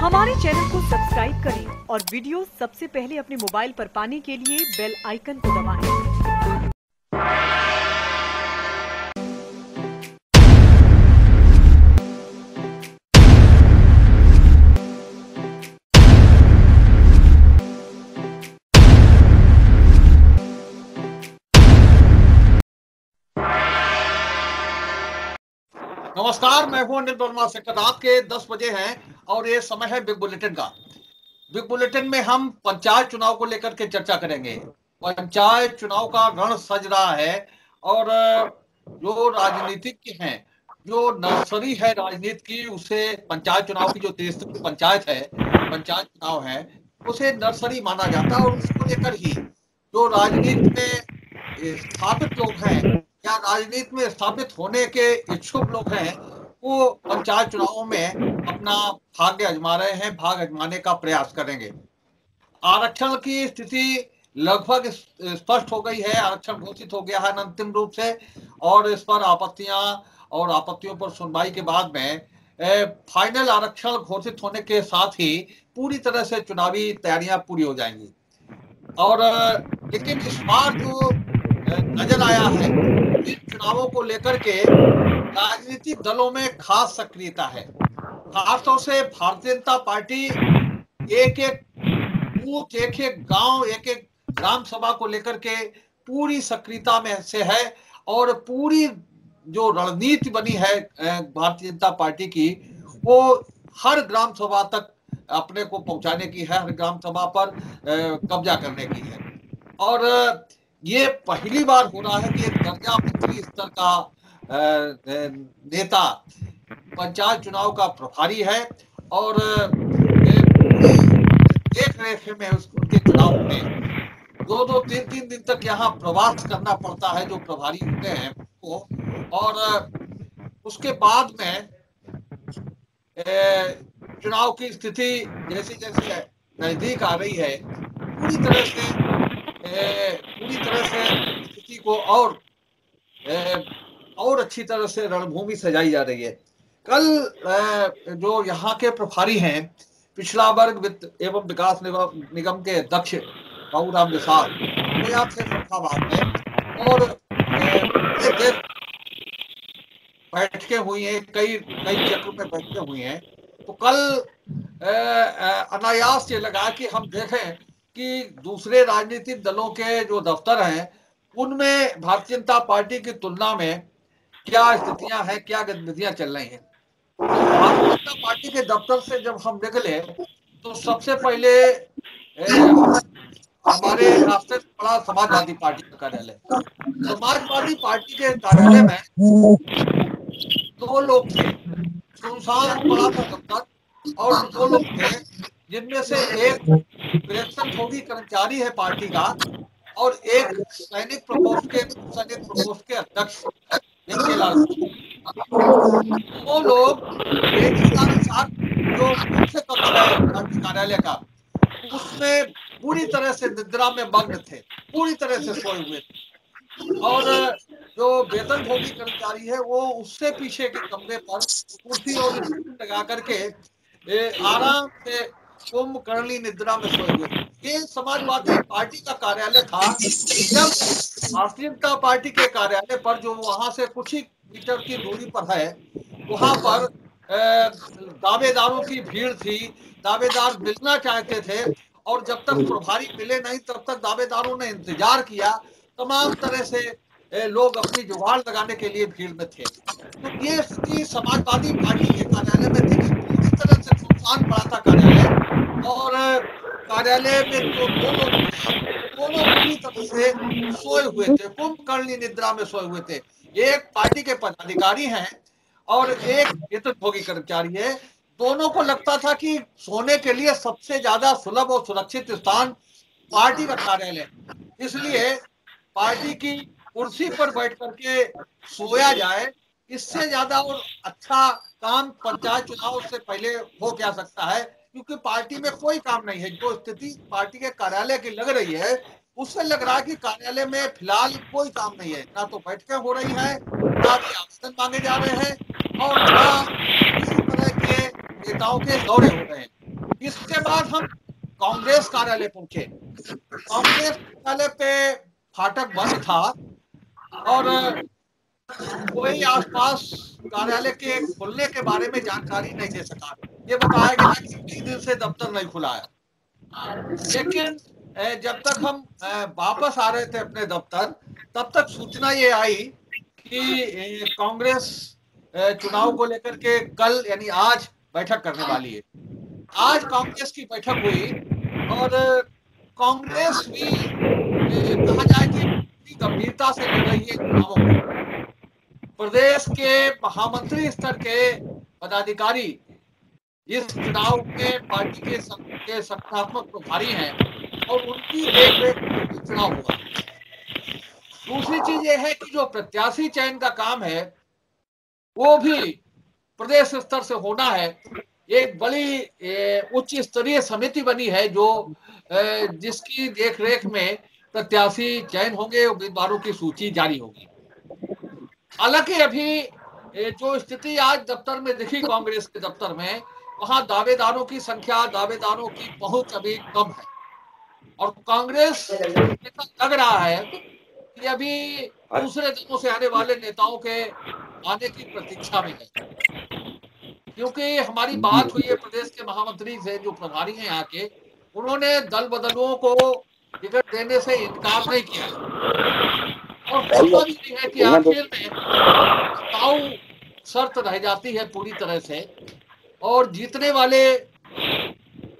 हमारे चैनल को सब्सक्राइब करें और वीडियो सबसे पहले अपने मोबाइल पर पाने के लिए बेल आइकन को दबाएं। नमस्कार, मैं हूं अनिल वर्मा। सेक्टर रात के 10 बजे हैं और ये समय है बिग बुलेटिन का। बिग बुलेटिन में हम पंचायत चुनाव को लेकर के चर्चा करेंगे। पंचायत चुनाव का रण सज रहा है और जो राजनीतिज्ञ हैं, जो नर्सरी है राजनीति की, उसे पंचायत चुनाव की जो 33 पंचायत है, पंचायत चुनाव है, उसे नर्सरी माना जाता है। और उसको लेकर ही जो राजनीति में स्थापित लोग हैं या राजनीति में स्थापित होने के इच्छुक लोग हैं, वो पंचायत चुनावों में अपना भाग्य आजमा रहे हैं, भाग आजमाने का प्रयास करेंगे। आरक्षण की स्थिति लगभग स्पष्ट हो गई है। आरक्षण घोषित हो गया है अंतिम रूप से, और इस पर आपत्तियां और आपत्तियों पर सुनवाई के बाद में फाइनल आरक्षण घोषित होने के साथ ही पूरी तरह से चुनावी तैयारियां पूरी हो जाएंगी। और लेकिन इस बार जो नजर आया है, इन चुनावों को लेकर के राजनीतिक दलों में खास सक्रियता है। खासतौर से भारतीय जनता पार्टी एक एक बूथ, एक एक गांव, एक एक ग्राम सभा को लेकर के पूरी सक्रियता में से है। और पूरी जो रणनीति बनी है भारतीय जनता पार्टी की, वो हर ग्राम सभा तक अपने को पहुंचाने की है, हर ग्राम सभा पर कब्जा करने की है। और ये पहली बार हो रहा है कि एक दर्जा मंत्री स्तर का नेता पंचायत चुनाव का प्रभारी है और देख रेख में उनके चुनाव में 2-3 दिन तक यहाँ प्रवास करना पड़ता है जो प्रभारी होते हैं वो। और उसके बाद में चुनाव की स्थिति जैसे जैसे नजदीक आ रही है, पूरी तरह से स्थिति को और अच्छी तरह से रणभूमि सजाई जा रही है। कल जो यहाँ के प्रभारी हैं, पिछड़ा वर्ग वित्त एवं विकास निगम के अध्यक्ष बाबूराम निषाद, वो यहाँ थे फरुखाबाद में, और बैठकें हुई हैं, कई चक्र में बैठकें हुई हैं। तो कल अनायास ये लगा कि हम देखें कि दूसरे राजनीतिक दलों के जो दफ्तर हैं, उनमें भारतीय जनता पार्टी की तुलना में क्या स्थितियां हैं, क्या गतिविधियां चल रही हैं। तो भारतीय जनता पार्टी के दफ्तर से जब हम निकले तो सबसे पहले हमारे रास्ते से बड़ा समाजवादी पार्टी का कार्यालय। समाजवादी पार्टी के कार्यालय में 2 लोग थे, सुनसान पड़ा था दफ्तर, और 2 लोग थे जिनमें से एक पेंशनभोगी कर्मचारी है पार्टी का और एक सैनिक प्रकोष्ठ के अध्यक्ष लाल। वो लोग जो मुख्य कक्ष है पार्टी कार्यालय का, उसमें पूरी तरह से निद्रा में मग्न थे, पूरी तरह से सोए हुए थे। और जो वेतनभोगी कर्मचारी है वो उससे पीछे के कमरे पर कुर्सी और लगा करके आराम से कुंभकर्णी निद्रा में सोए हुए। ये समाजवादी पार्टी का कार्यालय था। जब भारतीय जनता पार्टी के कार्यालय पर, जो वहां से कुछ ही मीटर की दूरी पर है, वहां पर दावेदारों की भीड़ थी। दावेदार मिलना चाहते थे और जब तक प्रभारी मिले नहीं तब तक दावेदारों ने इंतजार किया। तमाम तरह से लोग अपनी जुगाड़ लगाने के लिए भीड़ में थे। तो ये स्थिति समाजवादी पार्टी के कार्यालय में थी। पूरी तरह से सुनसान पड़ा था कार्यालय, और कार्यालय में जो 2 लोग दोनों पूरी तरह से सोए हुए थे, कुंभकर्णी निद्रा में सोए हुए थे। एक पार्टी के पदाधिकारी हैं और एक वेतनभोगी कर्मचारी है। दोनों को लगता था कि सोने के लिए सबसे ज्यादा सुलभ और सुरक्षित स्थान पार्टी का कार्यालय, इसलिए पार्टी की कुर्सी पर बैठ करके सोया जाए। इससे ज्यादा और अच्छा काम पंचायत चुनाव से पहले हो क्या सकता है, क्योंकि पार्टी में कोई काम नहीं है। जो स्थिति पार्टी के कार्यालय की लग रही है, उससे लग रहा है कि कार्यालय में फिलहाल कोई काम नहीं है। ना तो बैठकें हो रही हैं, ना भी आवेदन मांगे जा रहे हैं, और ना किसी तरह के नेताओं के दौरे हो रहे हैं। इसके बाद हम कांग्रेस कार्यालय पहुंचे। कांग्रेस कार्यालय पे फाटक बंद था और कोई आसपास कार्यालय के खुलने के बारे में जानकारी नहीं दे सका। ये बताया गया कि कई दिन से दफ्तर नहीं खुला है। लेकिन जब तक हम वापस आ रहे थे अपने दफ्तर, तब तक सूचना ये आई कि कांग्रेस चुनाव को लेकर के कल यानी आज बैठक करने वाली है। आज कांग्रेस की बैठक हुई और कांग्रेस भी कहा जाए कि पूरी गंभीरता से लड़ रही है चुनावों को। प्रदेश के महामंत्री स्तर के पदाधिकारी इस चुनाव में पार्टी के संगठनात्मक प्रभारी हैं और उनकी देखरेख में चुनाव हुआ। दूसरी चीज यह है कि जो प्रत्याशी चयन का काम है वो भी प्रदेश स्तर से होना है। एक बड़ी उच्च स्तरीय समिति बनी है जो जिसकी देखरेख में प्रत्याशी चयन होंगे, उम्मीदवारों की सूची जारी होगी। हालांकि अभी जो स्थिति आज दफ्तर में दिखी कांग्रेस के दफ्तर में, वहां दावेदारों की संख्या, दावेदारों की पहुंच अभी कम है और कांग्रेस लग रहा है कि अभी दूसरे दलों से आने वाले नेताओं के आने की प्रतीक्षा में है। क्योंकि हमारी बात हुई है प्रदेश के महामंत्री से, जो प्रभारी हैं यहाँ के, उन्होंने दल बदलुओं को टिकट देने से इनकार नहीं किया और पता भी नहीं है कि आखिर में ताऊ शर्त रह जाती है पूरी तरह से और जीतने वाले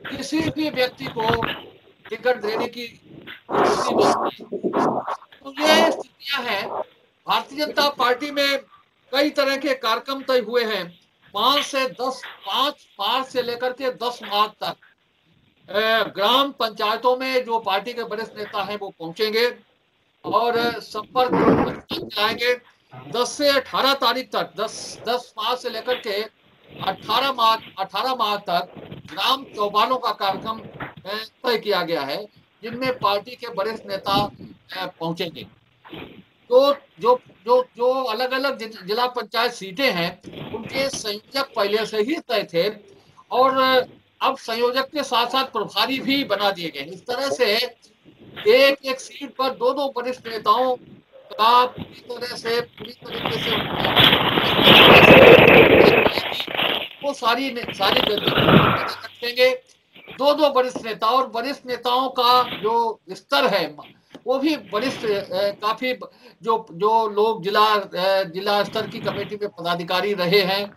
किसी भी व्यक्ति को टिकट देने की स्थिति बनती है। तो ये स्थितियां हैं। भारतीय जनता पार्टी में कई तरह के कार्यक्रम तय हुए हैं। 5 मार्च से लेकर के 10 मार्च तक ग्राम पंचायतों में जो पार्टी के वरिष्ठ नेता हैं वो पहुंचेंगे और संपर्क चलाएंगे। 10 से 18 तारीख तक, 10 मार्च से लेकर के 18 मार्च तक ग्राम चौपालों का कार्यक्रम तय किया गया है, जिनमें पार्टी के वरिष्ठ नेता पहुंचेंगे। तो जो जो जो अलग अलग जिला पंचायत सीटें हैं उनके संयोजक पहले से ही तय थे और अब संयोजक के साथ साथ प्रभारी भी बना दिए गए। इस तरह से एक एक सीट पर दो वरिष्ठ नेताओं का पूरी तरीके से वो सारी रखेंगे। दो वरिष्ठ नेता और वरिष्ठ नेताओं का जो स्तर है वो भी वरिष्ठ काफी जो लोग जिला स्तर की कमेटी में पदाधिकारी रहे हैं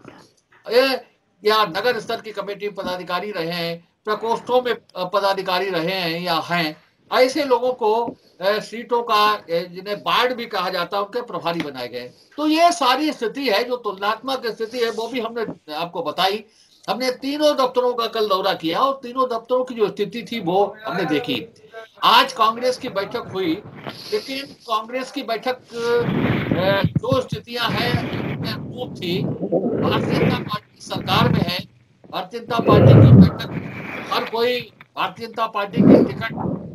या नगर स्तर की कमेटी में पदाधिकारी रहे हैं, प्रकोष्ठों में पदाधिकारी रहे हैं या हैं, ऐसे लोगों को सीटों का जिन्हें वार्ड भी कहा जाता है उनके प्रभारी बनाए गए। तो ये सारी स्थिति है, जो तुलनात्मक स्थिति है वो भी हमने आपको बताई। हमने तीनों दफ्तरों का कल दौरा किया और तीनों दफ्तरों की जो स्थिति थी वो हमने देखी। आज कांग्रेस की बैठक हुई, लेकिन कांग्रेस की बैठक जो स्थितियां हैं थी। भारतीय जनता पार्टी सरकार में है, भारतीय जनता पार्टी की बैठक हर कोई भारतीय जनता पार्टी की टिकट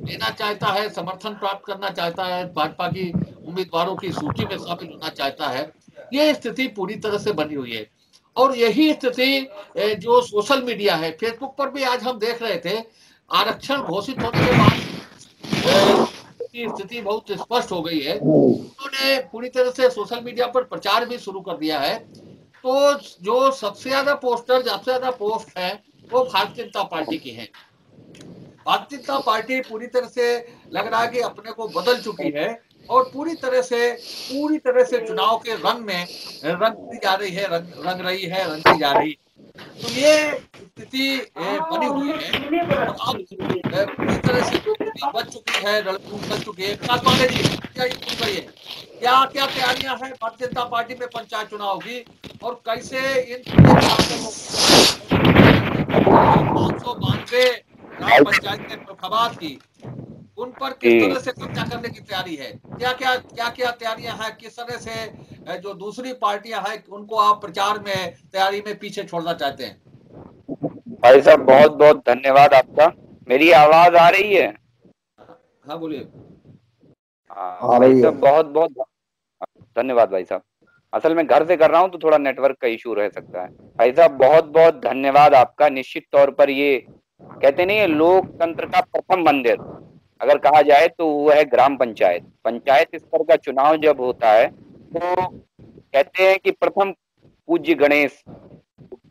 लेना चाहता है, समर्थन प्राप्त करना चाहता है, भाजपा की उम्मीदवारों की सूची में शामिल होना चाहता है। ये स्थिति पूरी तरह से बनी हुई है और यही स्थिति जो सोशल मीडिया है, फेसबुक पर भी आज हम देख रहे थे, आरक्षण घोषित होने के बाद की स्थिति बहुत स्पष्ट हो गई है। उन्होंने पूरी तरह से सोशल मीडिया पर प्रचार भी शुरू कर दिया है। तो जो सबसे ज्यादा पोस्ट है वो भारतीय जनता पार्टी की है। भारतीय जनता पार्टी पूरी तरह से लग रहा है कि अपने को बदल चुकी है और पूरी तरह से चुनाव के रंग में रंगती जा रही है, रंगती जा रही है। तो ये स्थिति बनी हुई है और अब पूरी तरह से बच चुकी है, रणनीति बन चुकी है। विकास पांडे जी, क्या क्या तैयारियां हैं भारतीय जनता पार्टी में पंचायत चुनाव की और कैसे इन 592 ग्राम पंचायत के फरखाबाद की उन पर किस तरह से कब्जा करने की तैयारी है? क्या तैयारियां हैं? किस तरह से जो दूसरी पार्टियां हैं उनको आप प्रचार में तैयारी में पीछे छोड़ना चाहते हैं? भाई साहब बहुत बहुत धन्यवाद आपका। मेरी आवाज आ रही है? हाँ बोलिए। भाई साहब बहुत बहुत धन्यवाद भाई साहब। असल में घर से कर रहा हूँ तो थोड़ा नेटवर्क का इशू रह सकता है। भाई साहब बहुत बहुत धन्यवाद आपका। निश्चित तौर पर ये कहते नहीं है, लोकतंत्र का प्रथम मंदिर अगर कहा जाए तो वो है ग्राम पंचायत। पंचायत स्तर का चुनाव जब होता है तो कहते हैं कि प्रथम पूज्य गणेश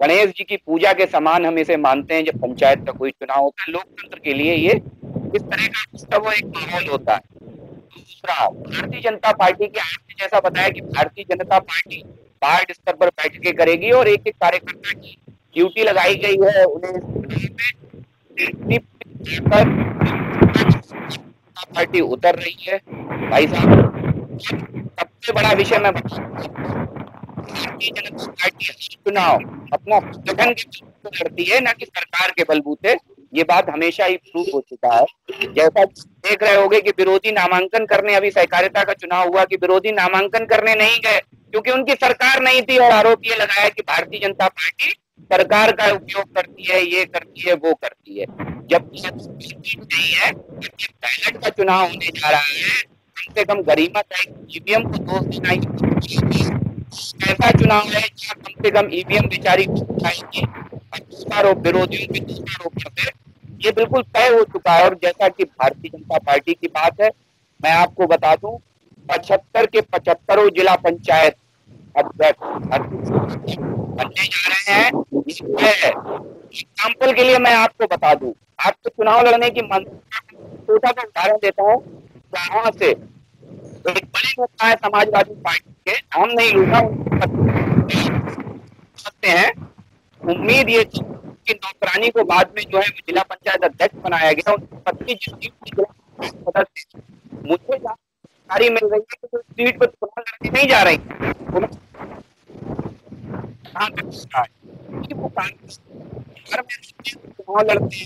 गणेश जी की पूजा के समान हम इसे मानते हैं जब पंचायत का कोई चुनाव होता है। लोकतंत्र के लिए ये इस तरह का उसका वो एक माहौल होता है। दूसरा, भारतीय जनता पार्टी के आपने जैसा बताया कि भारतीय जनता पार्टी वार्ड स्तर पर बैठकें करेगी और एक एक कार्यकर्ता की ड्यूटी लगाई गई है, उन्हें इतनी पार्टी उतर रही है। भाई साहब, सबसे बड़ा विषय मैं भारतीय जनता पार्टी चुनाव अपना संगठन के बलबूते लड़ती है, ना कि सरकार के बलबूते। ये बात हमेशा ही प्रूव हो चुका है। जैसा देख रहे होंगे कि विरोधी नामांकन करने, अभी सहकारिता का चुनाव हुआ कि विरोधी नामांकन करने नहीं गए क्योंकि उनकी सरकार नहीं थी, और आरोप ये लगाया कि भारतीय जनता पार्टी सरकार का उपयोग करती है, ये करती है, वो करती है। जब नहीं है, बैलेट का चुनाव होने जा रहा है, कम से कम गरिमा का ईवीएम को दोष देना ऐसा चुनाव है जहाँ कम से कम ईवीएम बेचारी आएगी और दूसरा आरोप विरोधियों के दूसरा आरोप करते, ये बिल्कुल तय हो चुका है। और जैसा कि भारतीय जनता पार्टी की बात है, मैं आपको बता दूं 75 के 75 जिला पंचायत अध्यक्ष बनने जा रहे हैं। एग्जाम्पल के लिए मैं आपको बता दूं, आपको चुनाव लड़ने की छोटा सा उदाहरण देता हूँ। वहां से एक बड़े नेता है समाजवादी पार्टी के, नाम नहीं लूंगा, सकते हैं। उम्मीद ये थी कि नौकरानी को बाद में जो है जिला पंचायत अध्यक्ष बनाया गया, उनकी पत्नी जिला सदस्य, मुझे जानकारी मिल रही है कि तो सीट पर चुनाव लड़ने नहीं जा रही चुनाव लड़ते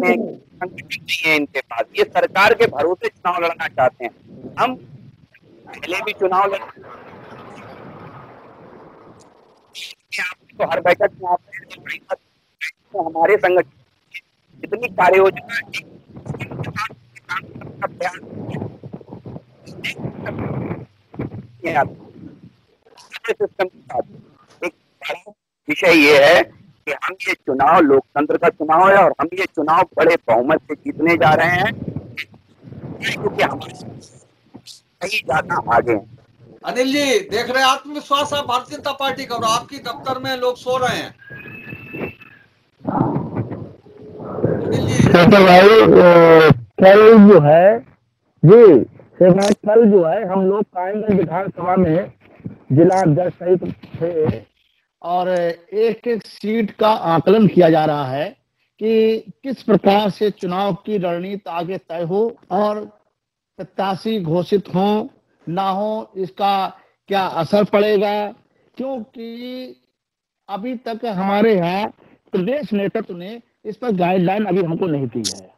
हैं, इनके पास ये सरकार के भरोसे चुनाव लड़ना चाहते हैं। हम पहले भी चुनाव लड़ते तो हर बैठक में आप तो हमारे संगठन इतनी कार्य योजना सिस्टम के साथ एक बड़ा विषय ये है कि हम ये चुनाव लोकतंत्र का चुनाव है और हम ये चुनाव बड़े बहुमत से जीतने जा रहे हैं क्योंकि हम कहीं ज्यादा आगे हैं। अनिल जी, देख रहे आत्मविश्वास है भारतीय जनता पार्टी का, और आपकी दफ्तर में लोग सो रहे हैं। अनिल जी भाई, कल जो है जी कल जो है हम लोग कायमगंज विधानसभा में जिला अध्यक्ष सहित थे और एक एक सीट का आकलन किया जा रहा है कि किस प्रकार से चुनाव की रणनीति आगे तय हो और प्रत्याशी घोषित हो ना हो, इसका क्या असर पड़ेगा। क्योंकि अभी तक हमारे यहाँ प्रदेश नेतृत्व ने इस पर गाइडलाइन अभी हमको नहीं दी है,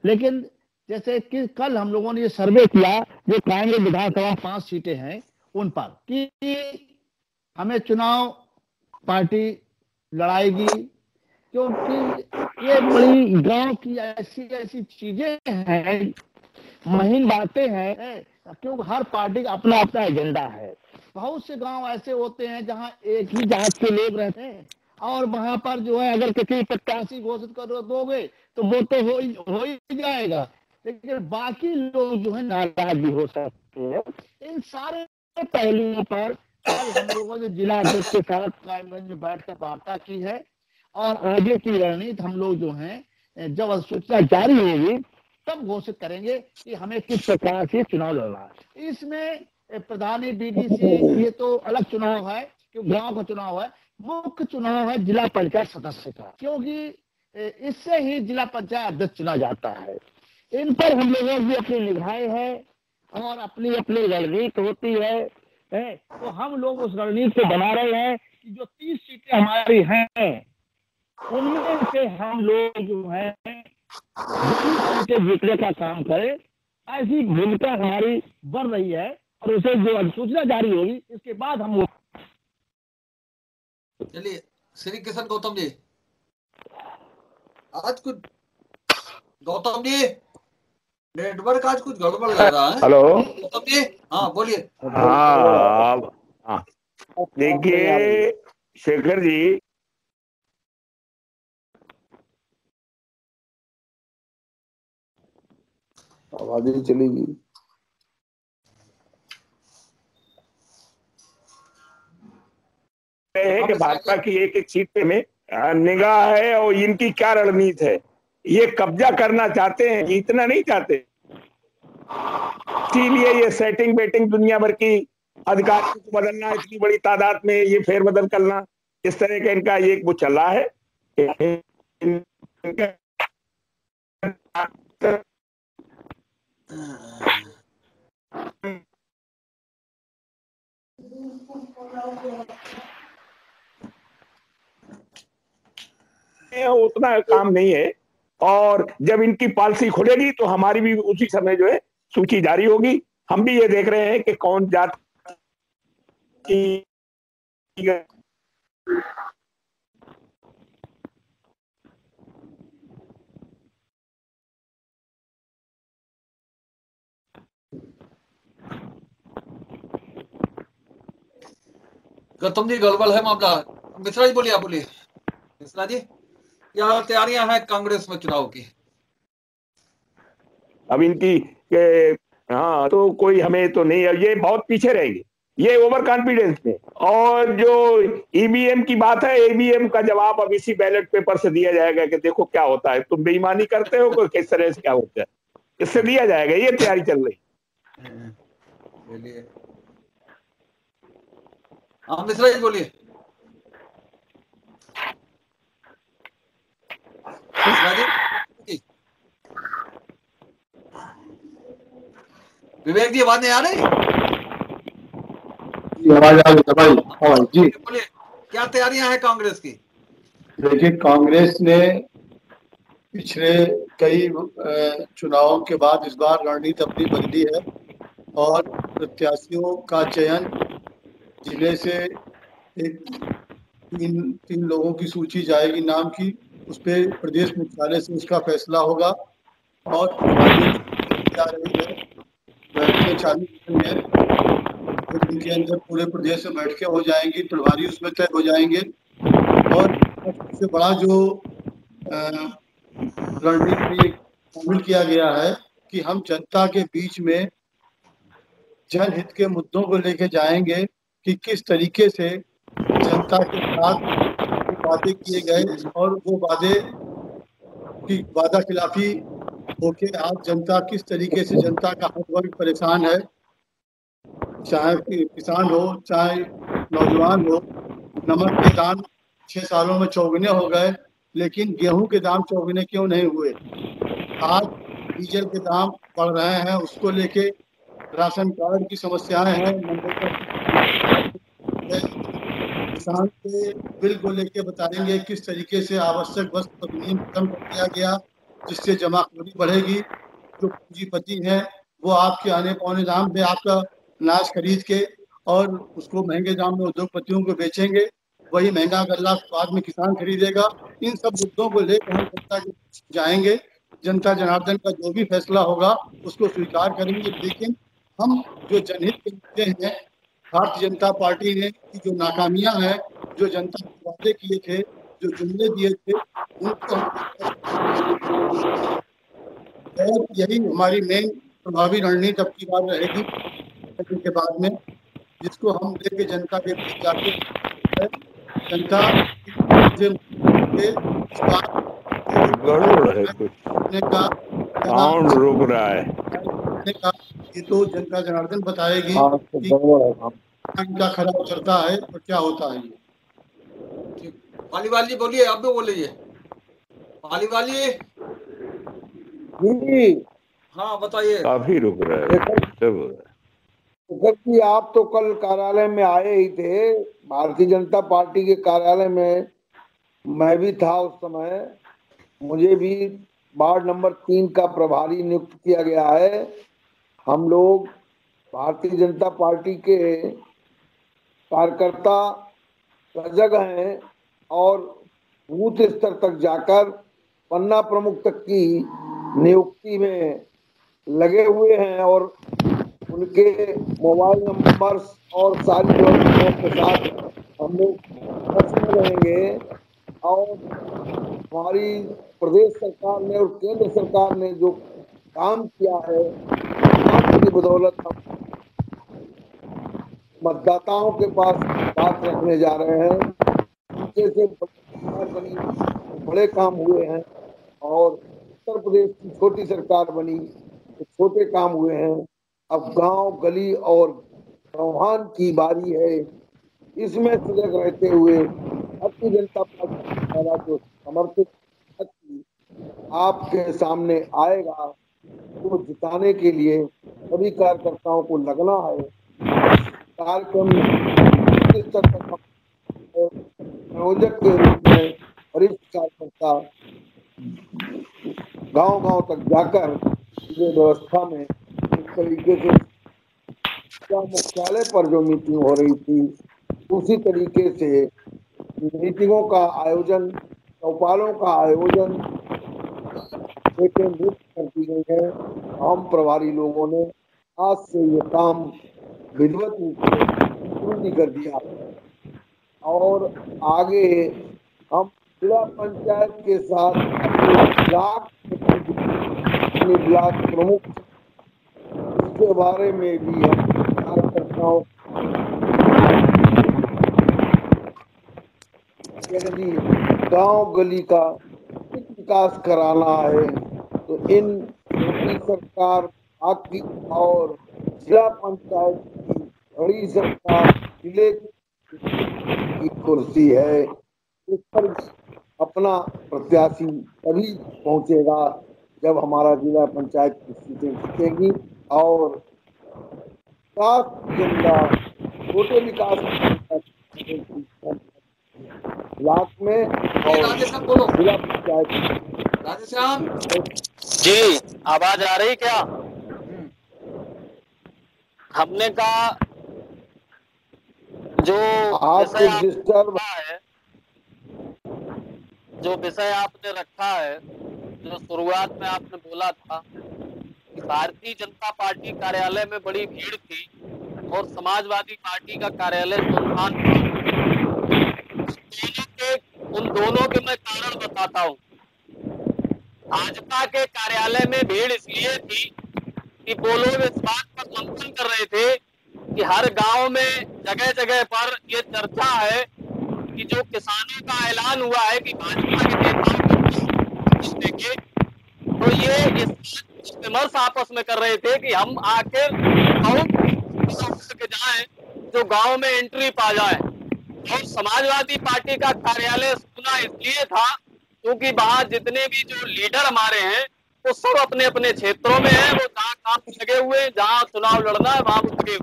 लेकिन जैसे कि कल हम लोगों ने ये सर्वे किया जो कांग्रेस विधानसभा 5 सीटें हैं उन पर कि हमें चुनाव पार्टी लड़ाएगी, क्योंकि ये बड़ी गांव की ऐसी ऐसी चीजें हैं, महीन बातें हैं, क्योंकि हर पार्टी का अपना अपना एजेंडा है। बहुत से गांव ऐसे होते हैं जहां एक ही जात के लोग रहते हैं और वहां पर जो है अगर किसी प्रत्याशी घोषित कर दोगे तो वो तो हो ही जाएगा, लेकिन बाकी लोग जो है नाराज भी हो सकते हैं। इन सारे पहलुओं पर कल हम लोगों ने जिला अध्यक्ष के साथ कायमगंज में बैठकर वार्ता की है और आगे की रणनीति हम लोग जो है जब अधिसूचना जारी होगी तब घोषित करेंगे कि हमें किस प्रकार से चुनाव लड़ना है। इसमें प्रधानी डीडीसी ये तो अलग चुनाव है क्योंकि गांव का चुनाव है, मुख्य चुनाव है जिला पंचायत सदस्य का, क्योंकि इससे ही जिला पंचायत अध्यक्ष चुना जाता है। इन पर हम लोगों की अपनी निगाहें हैं और अपनी अपनी रणनीति होती है, तो हम लोग उस रणनीति को बना रहे हैं कि जो 30 सीटें हमारी हैं उनमें से हम लोग जो है सीटें जीतने का काम करें। ऐसी भूमिका हमारी बढ़ रही है और उसे जो अधिसूचना जारी होगी इसके बाद हम लोग। चलिए श्री किशन गौतम जी, आज कुछ गौतम जी नेटवर्क आज कुछ गड़बड़ लग रहा है। हेलो गौतम जी, हाँ बोलिए। हाँ देखिए शेखर जी, आबादी चली गई। है कि भाजपा की एक एक सीट पे में निगाह है और इनकी क्या रणनीति है। ये कब्जा करना चाहते हैं, इतना नहीं चाहते, इसीलिए ये सेटिंग बेटिंग दुनिया भर की अधिकारियों को बदलना, इतनी बड़ी तादाद में ये फेरबदल करना, इस तरह का इनका ये वो चल रहा है। उतना काम नहीं है, और जब इनकी पॉलिसी खुलेगी तो हमारी भी उसी समय जो है सूची जारी होगी। हम भी ये देख रहे हैं कि कौन जात की गौतम जी गड़बड़ है मामला। मिश्रा जी बोलिए, आप बोलिए। मिश्रा जी, क्या तैयारियां हैं कांग्रेस में चुनाव की? अब इनकी हाँ तो कोई हमें तो नहीं है, ये बहुत पीछे रहेंगे, ये ओवर कॉन्फिडेंस में। और जो ईवीएम की बात है, ईवीएम का जवाब अब इसी बैलेट पेपर से दिया जाएगा कि देखो क्या होता है, तुम बेईमानी करते हो कोई किस तरह से क्या होता है, इससे दिया जाएगा। ये तैयारी चल रही। हाँ मिश्रा जी बोलिए। मिश्रा जी, विवेक जी आवाज नहीं आ रही? आवाज आ रही भाई। हाँ जी बोलिए, क्या तैयारियां हैं कांग्रेस की? देखिए, कांग्रेस ने पिछले कई चुनावों के बाद इस बार रणनीति अपनी बदली है और प्रत्याशियों का चयन जिले से एक तीन लोगों की सूची जाएगी नाम की, उस पर प्रदेश मुख्यालय से उसका फैसला होगा। और जा रही है, बैठकें चालू है, इनके अंदर पूरे प्रदेश में बैठकें हो जाएंगी, प्रभारी उसमें तय हो जाएंगे। और सबसे बड़ा जो रणनीति शामिल किया गया है कि हम जनता के बीच में जनहित के मुद्दों को लेके जाएंगे कि किस तरीके से जनता के साथ वादे किए गए और वो वादे की वादा खिलाफी होके आज जनता किस तरीके से, जनता का हर वर्ग परेशान है, चाहे किसान हो चाहे नौजवान हो। नमक के दाम 6 सालों में चौगुने हो गए, लेकिन गेहूं के दाम चौगुने क्यों नहीं हुए? आज डीजल के दाम बढ़ रहे हैं, उसको लेके राशन कार्ड की समस्याएं हैं, किसान के बिल को लेके बताएंगे किस तरीके से आवश्यक वस्तु अधिनियम खत्म कर दिया गया, जिससे जमाखोरी बढ़ेगी। जो पूंजीपति हैं वो आपके आने पौने दाम पे आपका अनाज खरीद के और उसको महंगे दाम में उद्योगपतियों को बेचेंगे, वही महंगा गल्ला बाद में किसान खरीदेगा। इन सब मुद्दों को लेकर हम जनता के जाएंगे, जनता जनार्दन का जो भी फैसला होगा उसको स्वीकार करेंगे। लेकिन हम जो जनहित के मुद्दे हैं, भारतीय जनता पार्टी ने की जो नाकामियां हैं, जो जनता को वादे किए थे, जो जुमले दिए थे, उनको और यही हमारी मेन प्रभावी रणनीति अब की बार रहेगी के बाद में, जिसको हम लेके जनता के बीच जाके जनता गड़बड़ है, कुछ साउंड रुक रहा है। ये तो जनता जनार्दन बताएगी कि इनका खरा उतरता है और क्या होता है। पालीवाल जी बोलिए, आप भी बोलिए। पालीवाल जी हाँ बताइए। काफी रुक रहा है। कि आप तो कल कार्यालय में आए ही थे, भारतीय जनता पार्टी के कार्यालय में मैं भी था उस समय। मुझे भी वार्ड नंबर 3 का प्रभारी नियुक्त किया गया है। हम लोग भारतीय जनता पार्टी के कार्यकर्ता सजग हैं और बूथ स्तर तक जाकर पन्ना प्रमुख तक की नियुक्ति में लगे हुए हैं और उनके मोबाइल नंबर्स और सारी व्यवस्थाओं के साथ हम लोग टच में रहेंगे। और हमारी प्रदेश सरकार ने और केंद्र सरकार ने जो काम किया है, काम की बदौलत हम मतदाताओं के पास बात रखने जा रहे हैं। जैसे सरकार बनी तो बड़े काम हुए हैं, और उत्तर प्रदेश की छोटी सरकार बनी तो छोटे काम हुए हैं। अब गांव गली और चौहान की बारी है। इसमें सजग रहते हुए भारतीय जनता पार्टी द्वारा जो समर्थित शक्ति आपके सामने आएगा, तो जिताने के लिए सभी कार्यकर्ताओं को लगना है। कार्यक्रम स्तर तक संयोजक के रूप में वरिष्ठ कार्यकर्ता गांव-गांव तक जाकर ये व्यवस्था में इस तरीके से मुख्यालय पर जो मीटिंग हो रही थी, उसी तरीके से मीटिंगों का आयोजन, चौपालों का आयोजन कर दी गई है। हम प्रभारी लोगों ने आज से ये काम विधिवत रूप से पूर्ण कर दिया, और आगे हम जिला पंचायत के साथ अपने ब्लॉक प्रमुख इसके बारे में भी हम कार्यकर्ताओं यदि गांव गली का विकास कराना है तो इन सरकार आपकी और जिला पंचायत की बड़ी सरकार जिले की कुर्सी है, इस पर अपना प्रत्याशी तभी पहुंचेगा जब हमारा जिला पंचायत की सीटें जीतेंगी। और जिला छोटे विकास ब्लॉक में और जिला पंचायत राधेश्याम जी, आवाज आ रही क्या? हमने कहा जो आपको डिस्टर्ब है, जो विषय आपने रखा है, जो शुरुआत में आपने बोला था कि भारतीय जनता पार्टी कार्यालय में बड़ी भीड़ थी और समाजवादी पार्टी का कार्यालय सुनसान था। उन दोनों के मैं कारण बताता हूँ। भाजपा के कार्यालय में भीड़ इसलिए थी कि वो लोग इस बात पर मंथन कर रहे थे कि हर गांव में जगह जगह पर ये चर्चा है कि जो किसानों का ऐलान हुआ है कि भाजपा के नेताओं को, तो ये इस विमर्श आपस में कर रहे थे कि हम आखिर के जाएं जो गांव में एंट्री पा जाए। और समाजवादी पार्टी का कार्यालय सुना इसलिए था क्योंकि वहां जितने भी जो लीडर हमारे हैं वो सब अपने अपने क्षेत्रों में हैं, वो जहाँ काम लगे हुए हैं, जहाँ चुनाव लड़ना है वहां लगे हुए।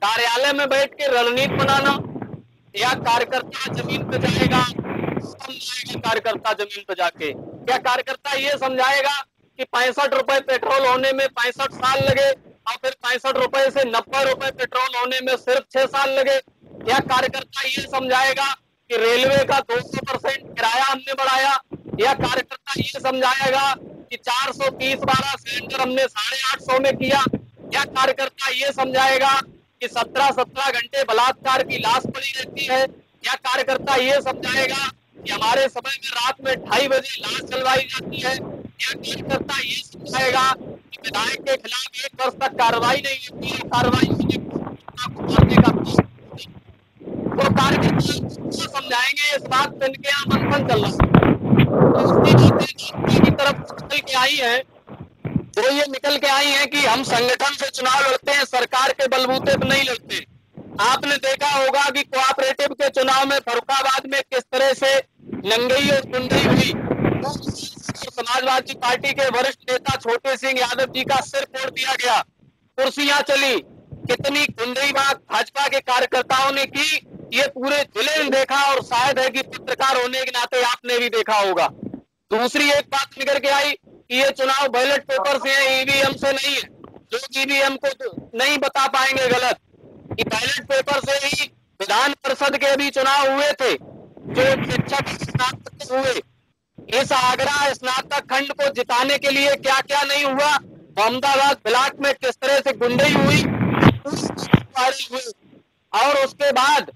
कार्यालय में बैठ के रणनीति बनाना या कार्यकर्ता जमीन पे जाएगा, कार्यकर्ता जमीन पे जाके क्या कार्यकर्ता ये समझाएगा कि 65 रुपए पेट्रोल होने में 65 साल लगे और फिर 65 रुपए से 90 रुपए पेट्रोल होने में सिर्फ 6 साल लगे? क्या कार्यकर्ता ये समझाएगा कि रेलवे का 200% किराया हमने बढ़ाया? या कार्यकर्ता ये समझाएगा कि 430-12 सिलेंडर हमने 850 में किया? या कार्यकर्ता ये समझाएगा कि 17 घंटे बलात्कार की लाश पड़ी रहती है? या कार्यकर्ता ये समझाएगा कि हमारे समय में रात में 2:30 बजे लाश जलवाई जाती है? या कार्यकर्ता ये समझाएगा कि विधायक के खिलाफ 1 वर्ष तक कार्रवाई नहीं होती है, कार्रवाई तो कार्यकर्ता समझाएंगे? इस बात पे इनके यहाँ मंथन चल रहा है। की तरफ निकल के आई है तो ये निकल के आई है कि हम संगठन से चुनाव लड़ते हैं, सरकार के बलबूते पे नहीं लड़ते। आपने देखा होगा कि कोऑपरेटिव के चुनाव में फर्रुखाबाद में किस तरह से नंगई और टुंडई हुई। समाजवादी पार्टी के वरिष्ठ नेता छोटे सिंह यादव जी का सिर फोड़ दिया गया, कुर्सियां चली, कितनी कुंडई बात भाजपा के कार्यकर्ताओं ने की, ये पूरे जिले ने देखा और शायद है कि पत्रकार होने के नाते आपने भी देखा होगा। दूसरी एक बात निकल के आई कि ये चुनाव बैलेट पेपर से है, ईवीएम से नहीं है। लोग ईवीएम को नहीं बता पाएंगे गलत कि बैलेट पेपर से ही विधान परिषद के भी चुनाव हुए थे जो शिक्षक स्नातक हुए। इस आगरा स्नातक खंड को जिताने के लिए क्या क्या नहीं हुआ, अहमदाबाद ब्लॉक में किस तरह से गुंडई हुई और उसके बाद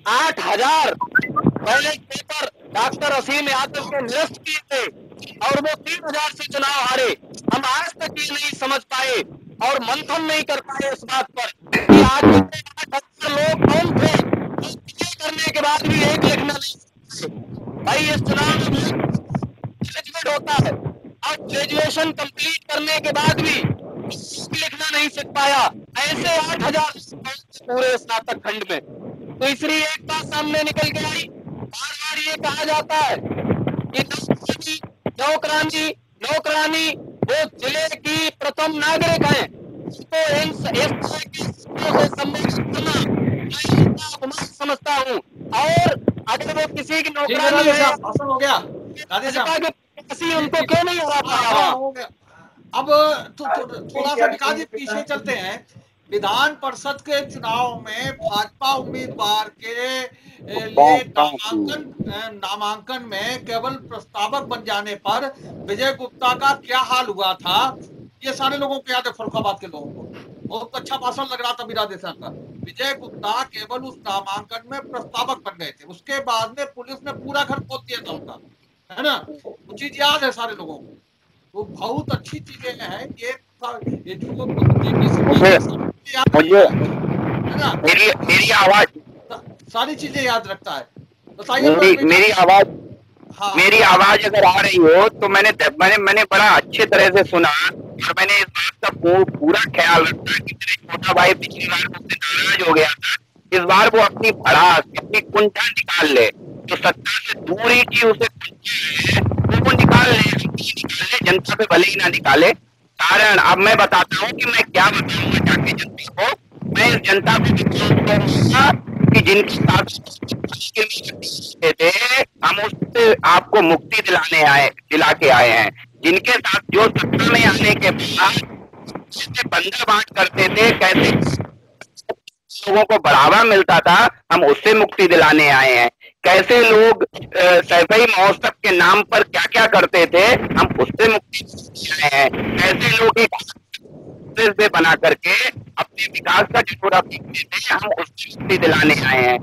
8000 बैलेट पेपर डॉक्टर असीम यादव के निरस्त किए थे और वो 3000 से चुनाव हारे। हम आज तक ये नहीं समझ पाए और मंथन नहीं कर पाए इस बात पर कि आज 8,000 लोग कौन थे जो BA करने के बाद भी एक लिखना नहीं। भाई इस चुनाव में ग्रेजुएट होता है और ग्रेजुएशन कंप्लीट करने के बाद भी लिखना नहीं सीख पाया, ऐसे 8,000 पूरे स्नातक खंड में। तीसरी एक बात सामने निकल के आई, बार बार ये कहा जाता है कि नौकरानी वो जिले की प्रथम नागरिक है, तो मैं समझता हूँ। और अगर वो किसी की नौकरानी है हो गया उनको क्यों नहीं हरा पाया? अब थोड़ा सा निकाल पीछे चलते हैं। विधान परिषद के चुनाव में भाजपा उम्मीदवार के लिए नामांकन में केवल प्रस्तावक बन जाने पर विजय गुप्ता का क्या हाल हुआ था, ये सारे लोगों को याद है, फर्रुखाबाद के लोगों को। बहुत अच्छा भाषण लग रहा था मीरा देसाई का। विजय गुप्ता केवल उस नामांकन में प्रस्तावक बन गए थे, उसके बाद में पुलिस ने पूरा घर खोद दिया था उनका, है ना। वो चीज याद है सारे लोगों को, तो बहुत अच्छी चीजें हैं ये जो मुझे मेरी आवाज सारी चीजें याद रखता है। बताइए मेरी आवाज अगर आ रही हो तो मैंने बड़ा अच्छे तरह से सुना और मैंने इस बात का पूरा ख्याल रखा कि मेरे छोटा भाई पिछली बार मुझसे नाराज हो गया था, इस बार वो अपनी भड़ास अपनी कुंठा निकाल ले, जो सत्ता से दूरी की उसे कुंठा है वो निकाल ले, जनता पे भले ही ना निकाले। कारण अब मैं बताता हूँ कि मैं क्या बताऊंगा जाके जनता को। मैं इस जनता को बताऊंगा कि जिनके साथ थे हम उससे आपको मुक्ति दिला के आए हैं, जिनके साथ जो सत्ता में आने के बाद जैसे बंदर बांट करते थे, कैसे लोगों को बढ़ावा मिलता था, हम उससे मुक्ति दिलाने आए हैं। कैसे लोग सैफई महोत्सव के नाम पर क्या क्या करते थे, हम उससे मुक्ति दिलाने आए हैं। कैसे लोग एक बना करके अपने विकास का झटोरा फेंकते थे, हम उससे मुक्ति दिलाने आए हैं।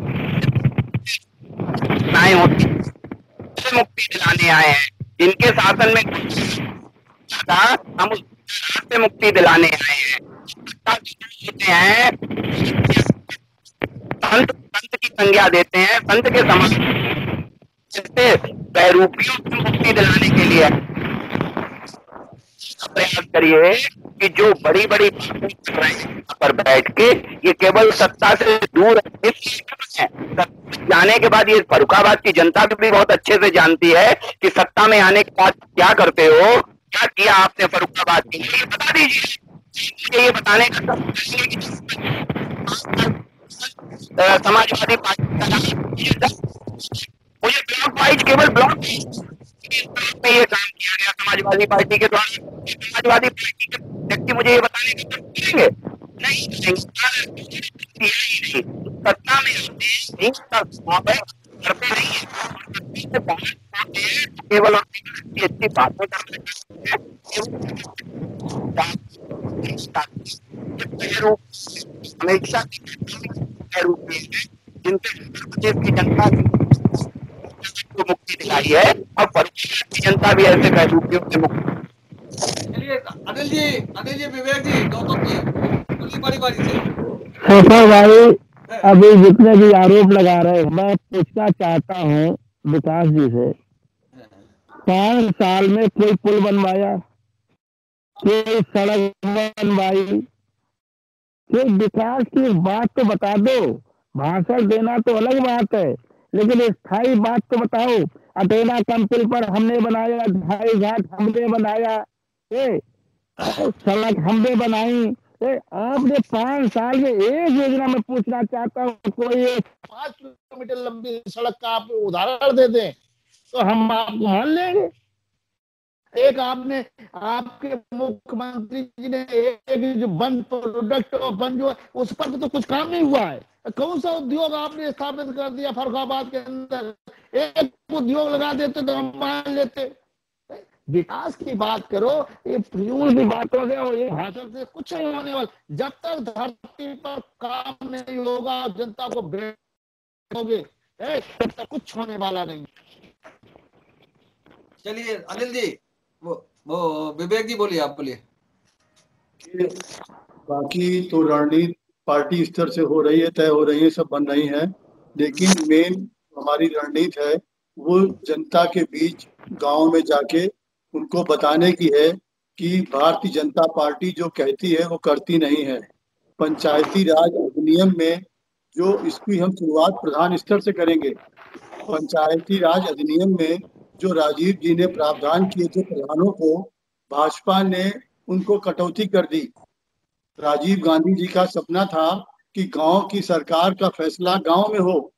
मुक्ति दिलाने आए हैं। जिनके शासन में था, हम उससे मुक्ति दिलाने आए हैं। संत की संज्ञा देते हैं, संत के समान बहरूपियों से मुक्ति दिलाने के लिए प्रयास करिए कि जो बड़ी बड़ी बातें कर रहे हैं पर बैठ के, ये केवल सत्ता से दूर है। जाने के बाद ये फर्रुखाबाद की जनता भी बहुत अच्छे से जानती है कि सत्ता में आने के बाद क्या करते हो, क्या किया आपने फर्रुखाबाद के लिए, बता दीजिए। ये बताने का समाजवादी पार्टी मुझे ब्लॉक वाइज केवल ब्लॉक में ये काम किया गया समाजवादी पार्टी के द्वारा। समाजवादी पार्टी के व्यक्ति मुझे ये बताने का करेंगे नहीं, सत्ता में करते नहीं है, केवल अच्छी बातें करते हमेशा जिनसे की जनता को मुक्ति दिलाई है, और फर्रुखाबाद की जनता भी ऐसे बहरूपियों से मुक्ति। चलिए अनिल जी, विवेक जी, गौतम जी, बारी से। शेखर भाई, अभी जितने भी आरोप लगा रहे हैं, मैं पूछना चाहता हूँ विकास जी से, 5 साल में कोई पुल बनवाया, कोई सड़क बनवाई, कोई विकास की बात तो बता दो। भाषण देना तो अलग बात है, लेकिन स्थायी बात तो बताओ। अटेना कंपनी पर हमने बनाया, 2.5 घाट हमने बनाया, सड़क हमने बनाई। आपने 5 साल में एक योजना में पूछना चाहता हूँ, कोई 5 किलोमीटर लंबी सड़क का आप उदाहरण दे दें तो हम आपको मान लेंगे। एक आपने, आपके मुख्यमंत्री जी ने एक जो बन प्रोडक्ट और बन जो, उस पर तो कुछ काम नहीं हुआ है। कौन सा उद्योग आपने स्थापित कर दिया फर्रुखाबाद के अंदर? एक उद्योग लगा देते तो हम मान लेते। विकास की बात करो, ये फिजूल की बातों से और ये भाषण से कुछ नहीं होने वाला। जब तक धरती पर काम नहीं होगा, जनता को भेजोगे, तब तक कुछ होने वाला नहीं। चलिए अनिल जी, वो वो विवेक जी बोलिए, आप बोलिए। बाकी तो रणनीति पार्टी स्तर से हो रही है, तय हो रही है, सब बन रही है, लेकिन मेन हमारी रणनीति है वो जनता के बीच गांव में जाके उनको बताने की है कि भारतीय जनता पार्टी जो कहती है वो करती नहीं है। पंचायती राज अधिनियम में जो इसकी हम शुरुआत प्रधान स्तर से करेंगे। पंचायती राज अधिनियम में जो राजीव जी ने प्रावधान किए थे प्रधानों को, भाजपा ने उनको कटौती कर दी। राजीव गांधी जी का सपना था कि गांव की सरकार का फैसला गांव में हो,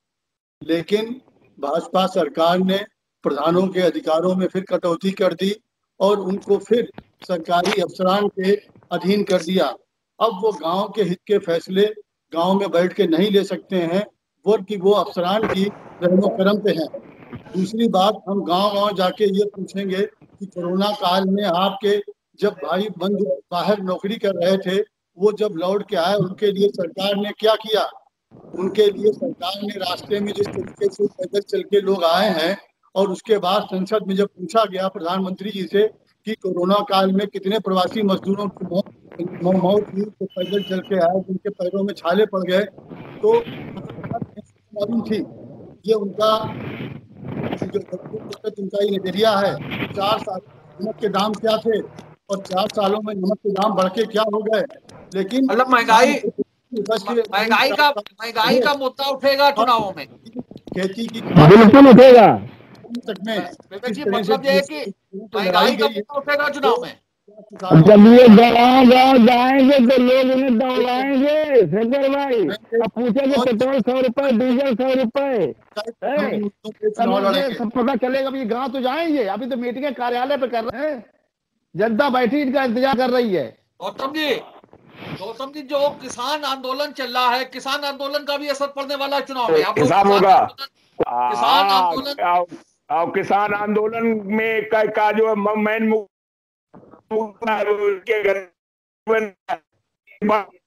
लेकिन भाजपा सरकार ने प्रधानों के अधिकारों में फिर कटौती कर दी और उनको फिर सरकारी अफसरान के अधीन कर दिया। अब वो गांव के हित के फैसले गांव में बैठ के नहीं ले सकते हैं, बल्कि वो अफसरान की रहमो करम पे हैं। दूसरी बात, हम गांव गांव जाके ये पूछेंगे कि कोरोना काल में आपके जब भाई बंधु बाहर नौकरी कर रहे थे, वो जब लौट के आए उनके लिए सरकार ने क्या किया? उनके लिए सरकार ने रास्ते में जिस तरीके से पैदल चल के लोग आए हैं, और उसके बाद संसद में जब पूछा गया प्रधानमंत्री जी से कि कोरोना काल में कितने प्रवासी मजदूरों की मौत हुई तो पैदल चल के आए, उनके पैरों में छाले पड़ गए, तो मालूम थी ये उनका उनका ये नजरिया है। 4 साल नमक के दाम क्या थे और 4 सालों में नमक के दाम बढ़ के क्या हो गए। लेकिन मतलब महंगाई का मुद्दा उठेगा चुनावों में, खेती की बिल्कुल उठेगा। तक में विवेक जी, मतलब ये है कि महंगाई का मुद्दा उठेगा चुनाव में। जब ये गाँव गाँव जाएंगे तो लोग उन्हें दौड़ाएंगे शेखर भाई। अब पूछेंगे पेट्रोल 100 रुपए, डीजल 100 रुपए, सब पता चलेगा। अभी गाँव तो जाएंगे, अभी तो मीटिंग कार्यालय पे कर रहे हैं, जनता बैठी इनका इंतजार कर रही है। गौतम जी, जो किसान आंदोलन चल रहा है, किसान आंदोलन का भी असर पड़ने वाला है चुनाव में। किसान होगा, किसान आंदोलन, किसान आंदोलन में का जो मेन के घर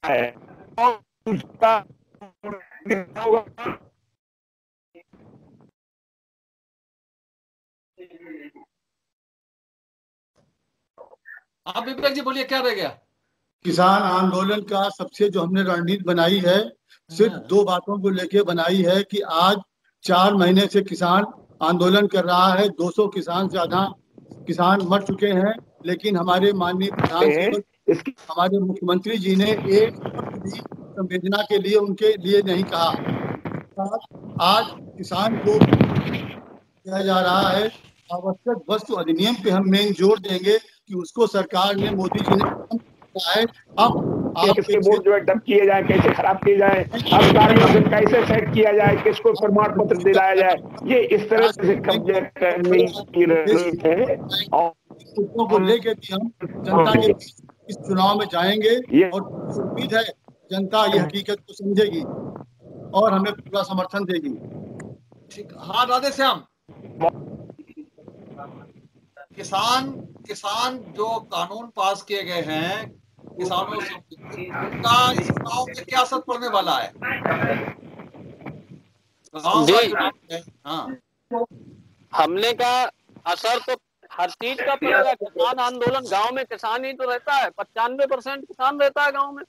है उसका आप विवेक जी बोलिए, क्या रह गया? किसान आंदोलन का सबसे जो हमने रणनीति बनाई है, सिर्फ 2 बातों को लेके बनाई है कि आज 4 महीने से किसान आंदोलन कर रहा है, 200 किसान से ज्यादा किसान मर चुके हैं, लेकिन हमारे माननीय प्रधान हमारे मुख्यमंत्री जी ने एक भी संवेदना के लिए उनके लिए नहीं कहा। आज किसान को किया जा रहा है, आवश्यक वस्तु अधिनियम पे हम मेन जोर देंगे कि उसको सरकार ने, मोदी जी ने है। अब किसके वोट जो है डब किए जाए, कैसे खराब किए जाए, अब कार्यों से कैसे सेट किया जाए, किसको प्रमाण पत्र दिलाया जाए, ये इस तरह से कब्जे करने की रणनीति है। और को लेकर भी हम जनता के इस चुनाव में जाएंगे और उम्मीद है जनता ये हकीकत को समझेगी और हमें पूरा समर्थन देगी। ठीक, हाँ राधे श्याम। किसान जो कानून पास किए गए हैं, किसानों से उनका इस चुनाव में क्या असर पड़ने वाला है? हाँ, हमले का असर तो हर चीज का पड़ेगा। किसान आंदोलन, गांव में किसान ही तो रहता है, 95% किसान रहता है गांव में,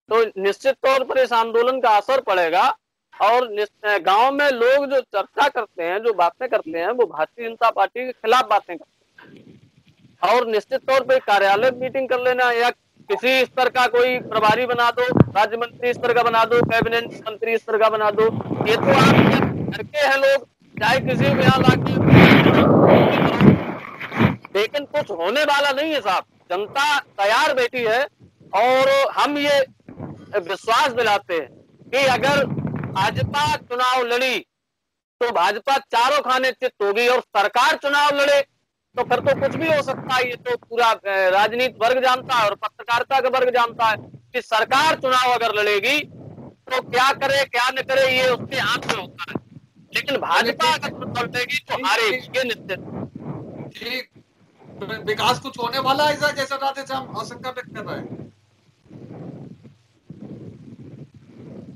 तो निश्चित तौर पर इस आंदोलन का असर पड़ेगा। और गांव में लोग जो चर्चा करते हैं, जो बातें करते हैं, वो भारतीय जनता पार्टी के खिलाफ बातें करते हैं। और निश्चित तौर पर कार्यालय मीटिंग कर लेना या किसी स्तर का कोई प्रभारी बना दो, राज्य मंत्री स्तर का बना दो, कैबिनेट मंत्री स्तर का बना दो, ये तो आप करके हैं लोग, चाहे किसी भी यहाँ लाके, लेकिन कुछ होने वाला नहीं है साहब। जनता तैयार बैठी है और हम ये विश्वास दिलाते हैं कि अगर भाजपा चुनाव लड़ी तो भाजपा चारों खाने चित होगी, और सरकार चुनाव लड़े तो फिर तो कुछ भी हो सकता है। ये तो पूरा राजनीतिक वर्ग जानता है और पत्रकारिता का वर्ग जानता है कि सरकार चुनाव अगर लड़ेगी तो क्या करे क्या न करे ये उसके हाथ में होता है, लेकिन भाजपा अगर चुनाव लड़ेगी तो हारेगी, ये निश्चित। ठीक, विकास कुछ होने वाला है ऐसा जैसा राधे श्याम आशंका व्यक्त कर रहे हैं?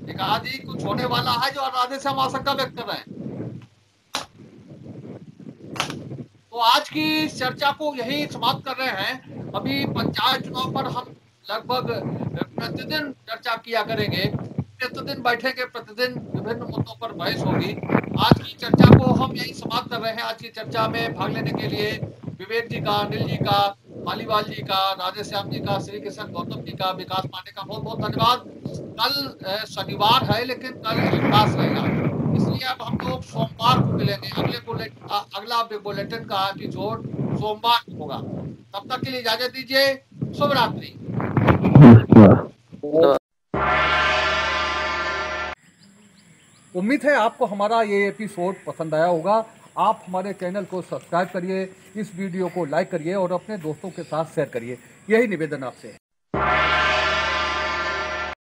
विकास जी, कुछ होने वाला है जो राधे श्याम आशंका व्यक्त कर रहे हैं? तो आज की इस चर्चा को यही समाप्त कर रहे हैं। अभी पंचायत चुनाव पर हम लगभग प्रतिदिन चर्चा किया करेंगे, प्रतिदिन बैठेंगे, प्रतिदिन विभिन्न मुद्दों पर बहस होगी। आज की चर्चा को हम यही समाप्त कर रहे हैं। आज की चर्चा में भाग लेने के लिए विवेक जी का, अनिल जी का, मालीवाल जी का, राधेश्याम जी का, श्री कृष्ण गौतम जी का, विकास पांडे का बहुत बहुत धन्यवाद। कल शनिवार है लेकिन कल अवकाश रहेगा, इसलिए अब हम लोग सोमवार को मिलेंगे। अगला बुलेटिन का एपिसोड सोमवार को होगा। तब तक के लिए इजाजत दीजिए। शुभ रात्रि। उम्मीद है आपको हमारा ये एपिसोड पसंद आया होगा। आप हमारे चैनल को सब्सक्राइब करिए, इस वीडियो को लाइक करिए और अपने दोस्तों के साथ शेयर करिए। यही निवेदन आपसे है।